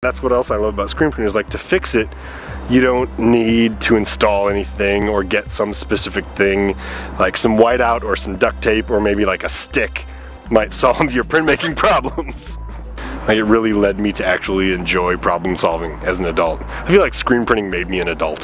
That's what else I love about screen printing is like to fix it, you don't need to install anything or get some specific thing, like some whiteout or some duct tape or maybe like a stick might solve your printmaking problems. Like it really led me to actually enjoy problem solving as an adult. I feel like screen printing made me an adult.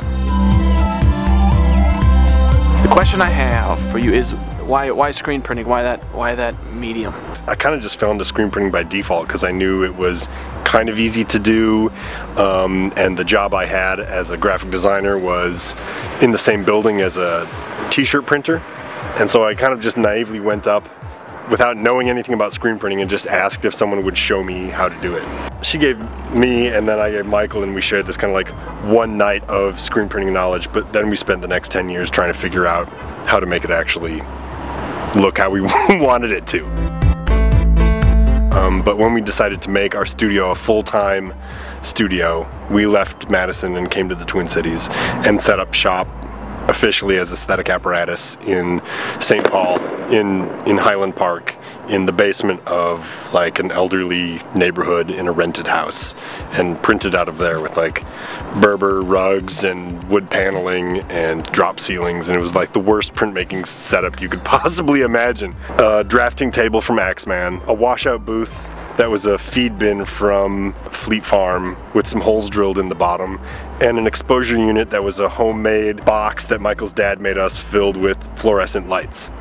The question I have for you is why screen printing? Why that medium? I kind of just fell into screen printing by default because I knew it was kind of easy to do, and the job I had as a graphic designer was in the same building as a t-shirt printer, and so I kind of just naively went up without knowing anything about screen printing and just asked if someone would show me how to do it. She gave me and then I gave Michael, and we shared this kind of like one night of screen printing knowledge, but then we spent the next 10 years trying to figure out how to make it actually look how we wanted it to. But when we decided to make our studio a full-time studio, we left Madison and came to the Twin Cities and set up shop officially as Aesthetic Apparatus in St. Paul, in Highland Park, in the basement of like an elderly neighborhood in a rented house, and printed out of there with like Berber rugs and wood paneling and drop ceilings, and it was like the worst printmaking setup you could possibly imagine. A drafting table from Axeman, a washout booth that was a feed bin from Fleet Farm with some holes drilled in the bottom, and an exposure unit that was a homemade box that Michael's dad made us filled with fluorescent lights.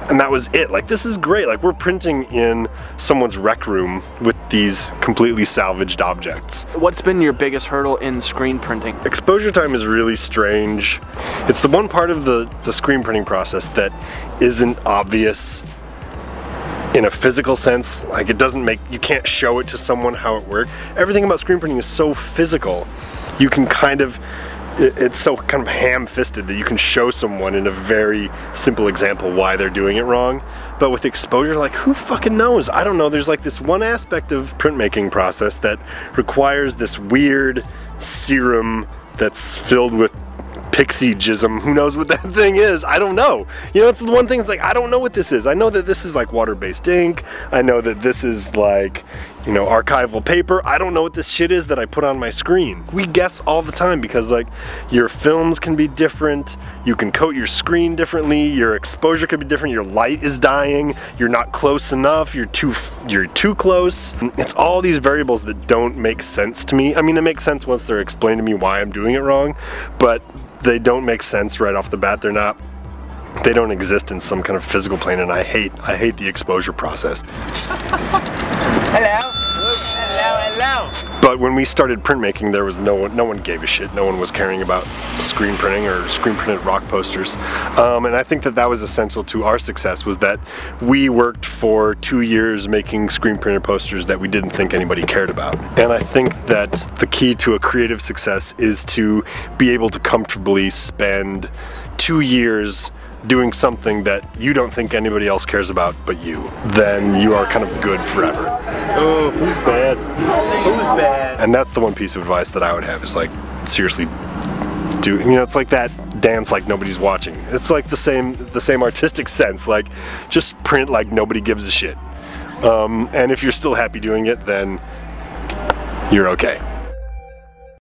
And that was it. Like, this is great. Like, we're printing in someone's rec room with these completely salvaged objects. What's been your biggest hurdle in screen printing? Exposure time is really strange. It's the one part of the screen printing process that isn't obvious in a physical sense. Like, it doesn't make, you can't show it to someone how it works. Everything about screen printing is so physical. You can kind of, it's so kind of ham-fisted that you can show someone in a very simple example why they're doing it wrong. But with exposure, like, who fucking knows? I don't know. There's like this one aspect of printmaking process that requires this weird serum that's filled with pixie jism. Who knows what that thing is? I don't know. You know, it's the one thing, it's like, I don't know what this is. I know that this is like water-based ink. I know that this is like, you know, archival paper. I don't know what this shit is that I put on my screen. We guess all the time because like your films can be different. You can coat your screen differently. Your exposure could be different. Your light is dying. You're not close enough. You're too close. It's all these variables that don't make sense to me. I mean, they make sense once they're explained to me why I'm doing it wrong, but they don't make sense right off the bat. They don't exist in some kind of physical plane, and I hate the exposure process. Hello. Hello, hello. But when we started printmaking, there was no one gave a shit. No one was caring about screen printing or screen printed rock posters. And I think that was essential to our success, was that we worked for 2 years making screen printed posters that we didn't think anybody cared about. And I think that the key to a creative success is to be able to comfortably spend 2 years doing something that you don't think anybody else cares about but you. Then you are kind of good forever. Oh, who's bad? Who's bad? And that's the one piece of advice that I would have, is like, seriously, do, you know, it's like that dance like nobody's watching. It's like the same artistic sense, like, just print like nobody gives a shit. And if you're still happy doing it, then you're okay.